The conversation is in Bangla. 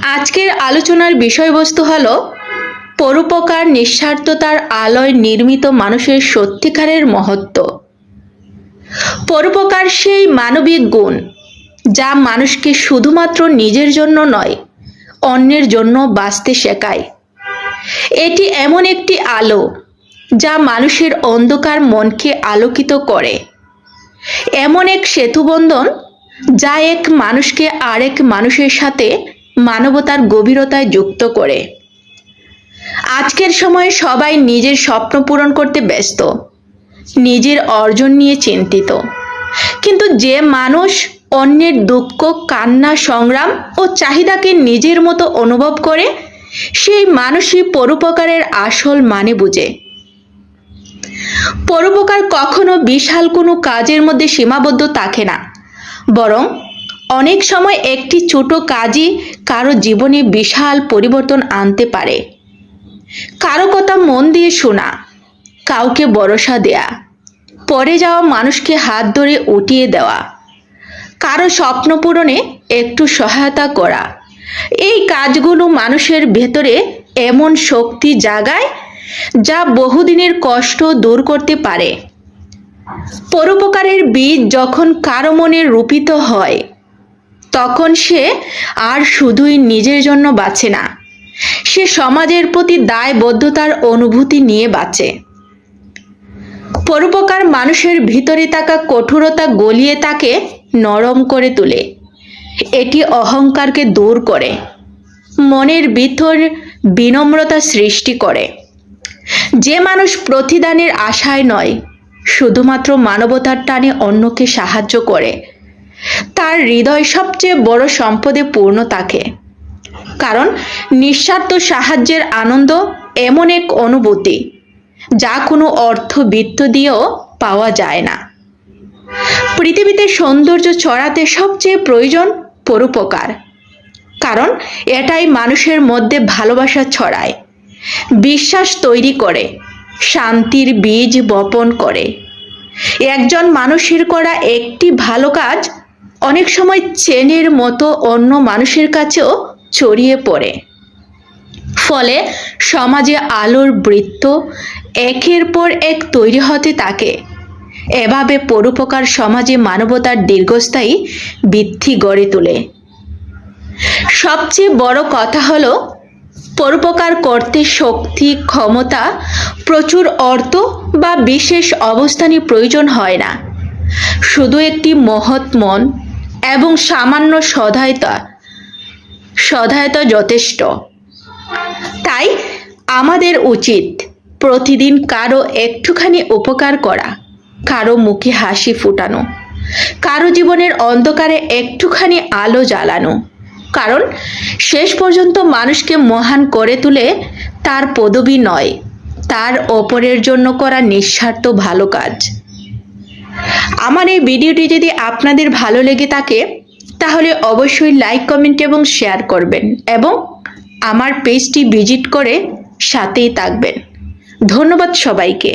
আজকের আলোচনার বিষয়বস্তু হলো পরোপকার নিঃস্বার্থতার আলোয় নির্মিত মানুষের সত্যিকারের মহত্ব। পরোপকার সেই মানবিক গুণ যা মানুষকে শুধুমাত্র নিজের জন্য নয়, অন্যের জন্য বাঁচতে শেখায়। এটি এমন একটি আলো যা মানুষের অন্ধকার মনকে আলোকিত করে, এমন এক সেতুবন্ধন যা এক মানুষকে আরেক মানুষের সাথে মানবতার গভীরতায় যুক্ত করে। আজকের সময়ে সবাই নিজের স্বপ্ন পূরণ করতে ব্যস্ত, নিজের অর্জন নিয়ে চিন্তিত, কিন্তু যে মানুষ অন্যের দুঃখ, কান্না, সংগ্রাম ও চাহিদাকে নিজের মতো অনুভব করে, সেই মানুষই পরোপকারের আসল মানে বুঝে। পরোপকার কখনো বিশাল কোনো কাজের মধ্যে সীমাবদ্ধ থাকে না, বরং অনেক সময় একটি ছোট কাজই কারো জীবনে বিশাল পরিবর্তন আনতে পারে। কারো কথা মন দিয়ে শোনা, কাউকে ভরসা দেয়া, পড়ে যাওয়া মানুষকে হাত ধরে উঠিয়ে দেওয়া, কারো স্বপ্ন পূরণে একটু সহায়তা করা, এই কাজগুলো মানুষের ভেতরে এমন শক্তি জাগায় যা বহুদিনের কষ্ট দূর করতে পারে। পরোপকারের বীজ যখন কারো মনে রোপিত হয়, তখন সে আর শুধুই নিজের জন্য বাঁচে না, সে সমাজের প্রতি দায়বদ্ধতার অনুভূতি নিয়ে বাঁচে। পরোপকার মানুষের ভিতরে থাকা কঠোরতা গলিয়ে তাকে নরম করে তোলে। এটি অহংকারকে দূর করে, মনের ভিতর বিনম্রতা সৃষ্টি করে। যে মানুষ প্রতিদানের আশায় নয়, শুধুমাত্র মানবতার টানে অন্যকে সাহায্য করে, তার হৃদয় সবচেয়ে বড় সম্পদে পূর্ণ থাকে। কারণ নিঃস্বার্থ সাহায্যের আনন্দ এমন এক অনুভূতি যা কোনো অর্থবিত্ত দিয়েও পাওয়া যায় না। পৃথিবীতে সৌন্দর্য ছড়াতে সবচেয়ে প্রয়োজন পরোপকার, কারণ এটাই মানুষের মধ্যে ভালোবাসা ছড়ায়, বিশ্বাস তৈরি করে, শান্তির বীজ বপন করে। একজন মানুষের করা একটি ভালো কাজ অনেক সময় চেনের মতো অন্য মানুষের কাছেও ছড়িয়ে পড়ে, ফলে সমাজে আলোর বৃত্ত একের পর এক তৈরি হতে থাকে। এভাবে পরোপকার সমাজে মানবতার দীর্ঘস্থায়ী ভিত্তি গড়ে তোলে। সবচেয়ে বড় কথা হলো, পরোপকার করতে শক্তি, ক্ষমতা, প্রচুর অর্থ বা বিশেষ অবস্থানই প্রয়োজন হয় না। শুধু একটি মহৎ মন এবং সামান্য সহায়তা যথেষ্ট। তাই আমাদের উচিত প্রতিদিন কারো একটুখানি উপকার করা, কারো মুখে হাসি ফোটানো, কারো জীবনের অন্ধকারে একটুখানি আলো জ্বালানো। কারণ শেষ পর্যন্ত মানুষকে মহান করে তোলে তার পদবি নয়, তার অপরের জন্য করা নিঃস্বার্থ ভালো কাজ। আমার এই ভিডিওটি যদি আপনাদের ভালো লেগে থাকে, তাহলে অবশ্যই লাইক, কমেন্ট এবং শেয়ার করবেন এবং আমার পেজটি ভিজিট করে সাথেই থাকবেন। ধন্যবাদ সবাইকে।